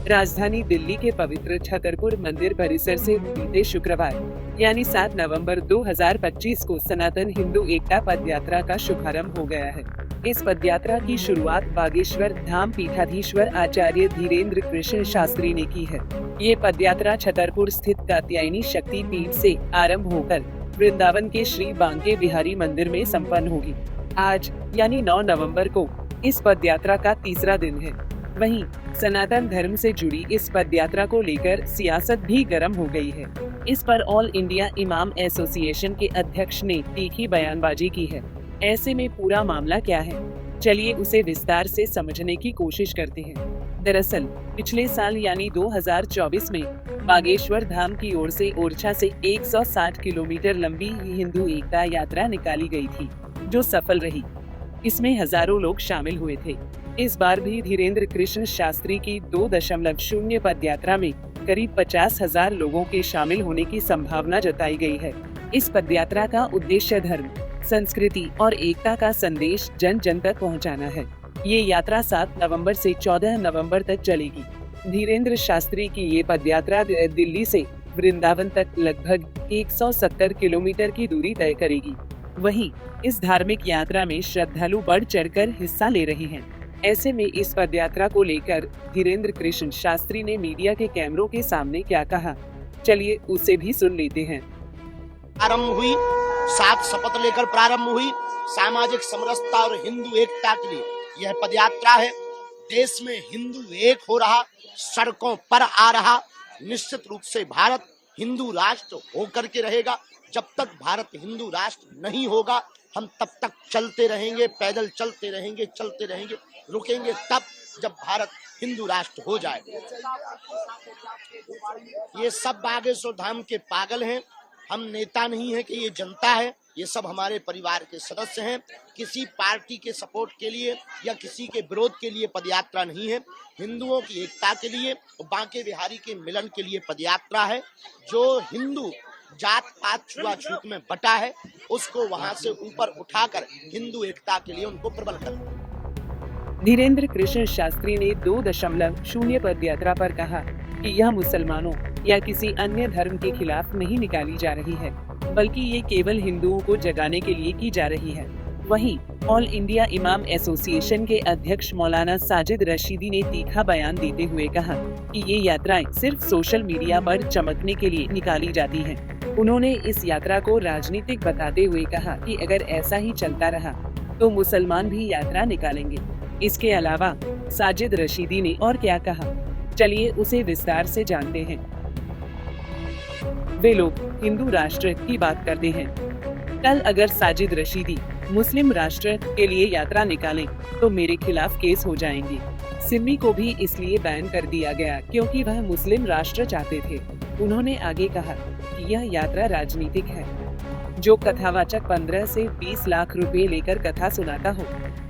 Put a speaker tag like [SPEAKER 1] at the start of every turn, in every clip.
[SPEAKER 1] राजधानी दिल्ली के पवित्र छतरपुर मंदिर परिसर से बीते शुक्रवार यानी 7 नवंबर 2025 को सनातन हिंदू एकता पदयात्रा का शुभारंभ हो गया है। इस पदयात्रा की शुरुआत बागेश्वर धाम पीठाधीश्वर आचार्य धीरेन्द्र कृष्ण शास्त्री ने की है। ये पदयात्रा छतरपुर स्थित कात्यायनी शक्ति पीठ से आरंभ होकर वृंदावन के श्री बांके बिहारी मंदिर में संपन्न होगी। आज यानी 9 नवंबर को इस पदयात्रा का तीसरा दिन है। वहीं सनातन धर्म से जुड़ी इस पदयात्रा को लेकर सियासत भी गर्म हो गई है। इस पर ऑल इंडिया इमाम एसोसिएशन के अध्यक्ष ने तीखी बयानबाजी की है। ऐसे में पूरा मामला क्या है, चलिए उसे विस्तार से समझने की कोशिश करते हैं। दरअसल पिछले साल यानी 2024 में बागेश्वर धाम की ओर से ओरछा से 160 किलोमीटर लंबी हिंदू एकता यात्रा निकाली गई थी, जो सफल रही। इसमें हजारों लोग शामिल हुए थे। इस बार भी धीरेन्द्र कृष्ण शास्त्री की 2.0 पदयात्रा में करीब 50,000 लोगों के शामिल होने की संभावना जताई गई है। इस पदयात्रा का उद्देश्य धर्म, संस्कृति और एकता का संदेश जन जन तक पहुंचाना है। ये यात्रा 7 नवंबर से 14 नवंबर तक चलेगी। धीरेन्द्र शास्त्री की ये पदयात्रा दिल्ली से वृंदावन तक लगभग 170 किलोमीटर की दूरी तय करेगी। वहीं इस धार्मिक यात्रा में श्रद्धालु बढ़ चढ़कर हिस्सा ले रहे हैं। ऐसे में इस पदयात्रा को लेकर धीरेन्द्र कृष्ण शास्त्री ने मीडिया के कैमरों के सामने क्या कहा, चलिए उसे भी सुन लेते हैं।
[SPEAKER 2] प्रारंभ हुई, 7 शपथ लेकर प्रारंभ हुई। सामाजिक समरसता और हिंदू एकता के लिए यह पदयात्रा है। देश में हिंदू एक हो रहा, सड़कों पर आ रहा। निश्चित रूप से भारत हिंदू राष्ट्र होकर के रहेगा। जब तक भारत हिंदू राष्ट्र नहीं होगा, हम तब तक चलते रहेंगे, पैदल चलते रहेंगे, रुकेंगे तब जब भारत हिंदू राष्ट्र हो जाए। ये सब बागेश्वर धाम के पागल हैं। हम नेता नहीं है कि ये जनता है। ये सब हमारे परिवार के सदस्य हैं। किसी पार्टी के सपोर्ट के लिए या किसी के विरोध के लिए पदयात्रा नहीं है। हिंदुओं की एकता के लिए, बांके बिहारी के मिलन के लिए पदयात्रा है। जो हिंदू जात पात छुआछूत में बटा है, उसको वहां से ऊपर उठाकर हिंदू एकता के लिए उनको प्रबल करना।
[SPEAKER 1] धीरेन्द्र कृष्ण शास्त्री ने 2.0 पदयात्रा पर कहा कि यह मुसलमानों या किसी अन्य धर्म के खिलाफ नहीं निकाली जा रही है, बल्कि ये केवल हिंदुओं को जगाने के लिए की जा रही है। वहीं ऑल इंडिया इमाम एसोसिएशन के अध्यक्ष मौलाना साजिद रशीदी ने तीखा बयान देते हुए कहा कि ये यात्राएं सिर्फ सोशल मीडिया पर चमकने के लिए निकाली जाती हैं। उन्होंने इस यात्रा को राजनीतिक बताते हुए कहा कि अगर ऐसा ही चलता रहा तो मुसलमान भी यात्रा निकालेंगे। इसके अलावा साजिद रशीदी ने और क्या कहा, चलिए उसे विस्तार से जानते हैं। वे लोग हिंदू राष्ट्र की बात करते हैं। कल अगर साजिद रशीदी मुस्लिम राष्ट्र के लिए यात्रा निकालें तो मेरे खिलाफ केस हो जाएंगे। सिमी को भी इसलिए बैन कर दिया गया क्योंकि वह मुस्लिम राष्ट्र चाहते थे। उन्होंने आगे कहा कि यह यात्रा राजनीतिक है। जो कथावाचक 15 से 20 लाख रुपए लेकर कथा सुनाता हो,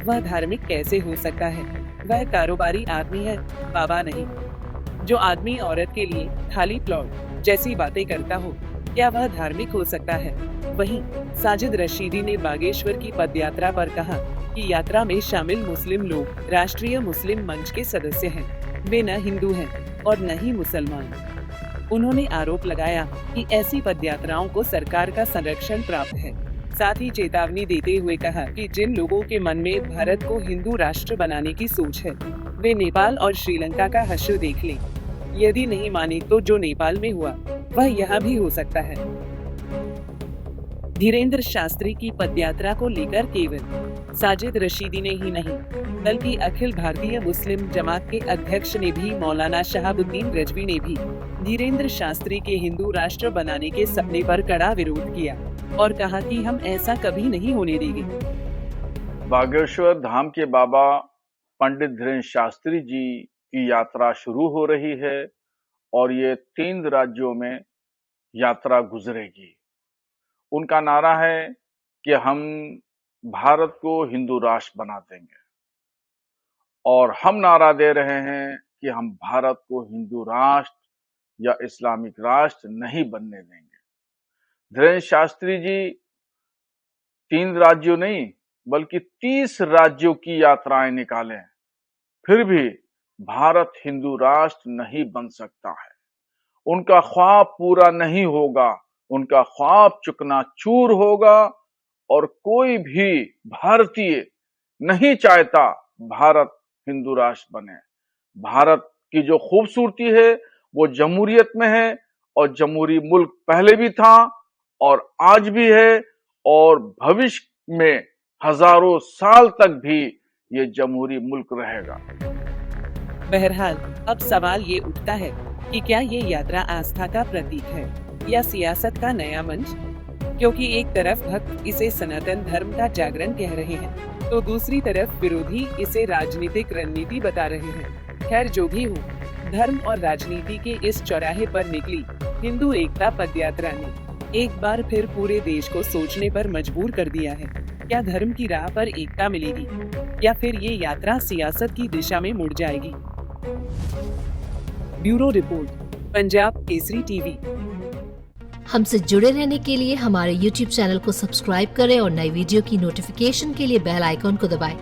[SPEAKER 1] वह धार्मिक कैसे हो सकता है? वह कारोबारी आदमी है, बाबा नहीं। जो आदमी औरत के लिए खाली प्लॉट जैसी बातें करता हो, क्या वह धार्मिक हो सकता है? वहीं साजिद रशीदी ने बागेश्वर की पदयात्रा पर कहा कि यात्रा में शामिल मुस्लिम लोग राष्ट्रीय मुस्लिम मंच के सदस्य हैं। वे न हिंदू हैं और न ही मुसलमान। उन्होंने आरोप लगाया कि ऐसी पदयात्राओं को सरकार का संरक्षण प्राप्त है। साथ ही चेतावनी देते हुए कहा कि जिन लोगों के मन में भारत को हिंदू राष्ट्र बनाने की सोच है, वे नेपाल और श्रीलंका का हश्र देख लें। यदि नहीं माने तो जो नेपाल में हुआ वह यहाँ भी हो सकता है। धीरेन्द्र शास्त्री की पदयात्रा को लेकर केवल साजिद रशीदी ने ही नहीं, बल्कि अखिल भारतीय मुस्लिम जमात के अध्यक्ष ने भी, मौलाना शहाबुद्दीन रजवी ने भी धीरेन्द्र शास्त्री के हिंदू राष्ट्र बनाने के सपने पर कड़ा विरोध किया और कहा कि हम ऐसा कभी नहीं होने देंगे।
[SPEAKER 3] बागेश्वर धाम के बाबा पंडित धीरेन्द्र शास्त्री जी की यात्रा शुरू हो रही है और ये 3 राज्यों में यात्रा गुजरेगी। उनका नारा है कि हम भारत को हिंदू राष्ट्र बना देंगे और हम नारा दे रहे हैं कि हम भारत को हिंदू राष्ट्र या इस्लामिक राष्ट्र नहीं बनने देंगे। धीरेन्द्र शास्त्री जी 3 राज्यों नहीं बल्कि 30 राज्यों की यात्राएं निकालें, फिर भी भारत हिंदू राष्ट्र नहीं बन सकता है। उनका ख्वाब पूरा नहीं होगा, उनका ख्वाब चुकनाचूर होगा और कोई भी भारतीय नहीं चाहता भारत हिंदू राष्ट्र बने। भारत की जो खूबसूरती है वो जमहूरियत में है, और जमहूरी मुल्क पहले भी था और आज भी है और भविष्य में हजारों साल तक भी ये जमहूरी मुल्क रहेगा।
[SPEAKER 1] बहरहाल अब सवाल ये उठता है कि क्या ये यात्रा आस्था का प्रतीक है या सियासत का नया मंच? क्योंकि एक तरफ भक्त इसे सनातन धर्म का जागरण कह रहे हैं, तो दूसरी तरफ विरोधी इसे राजनीतिक रणनीति बता रहे हैं। खैर जो भी हो, धर्म और राजनीति के इस चौराहे पर निकली हिंदू एकता पदयात्रा ने एक बार फिर पूरे देश को सोचने पर मजबूर कर दिया है। क्या धर्म की राह पर एकता मिलेगी या फिर ये यात्रा सियासत की दिशा में मुड़ जाएगी? Bureau report, Punjab Kesari TV.
[SPEAKER 4] हमसे जुड़े रहने के लिए हमारे YouTube चैनल को सब्सक्राइब करें और नई वीडियो की नोटिफिकेशन के लिए बेल आइकॉन को दबाएं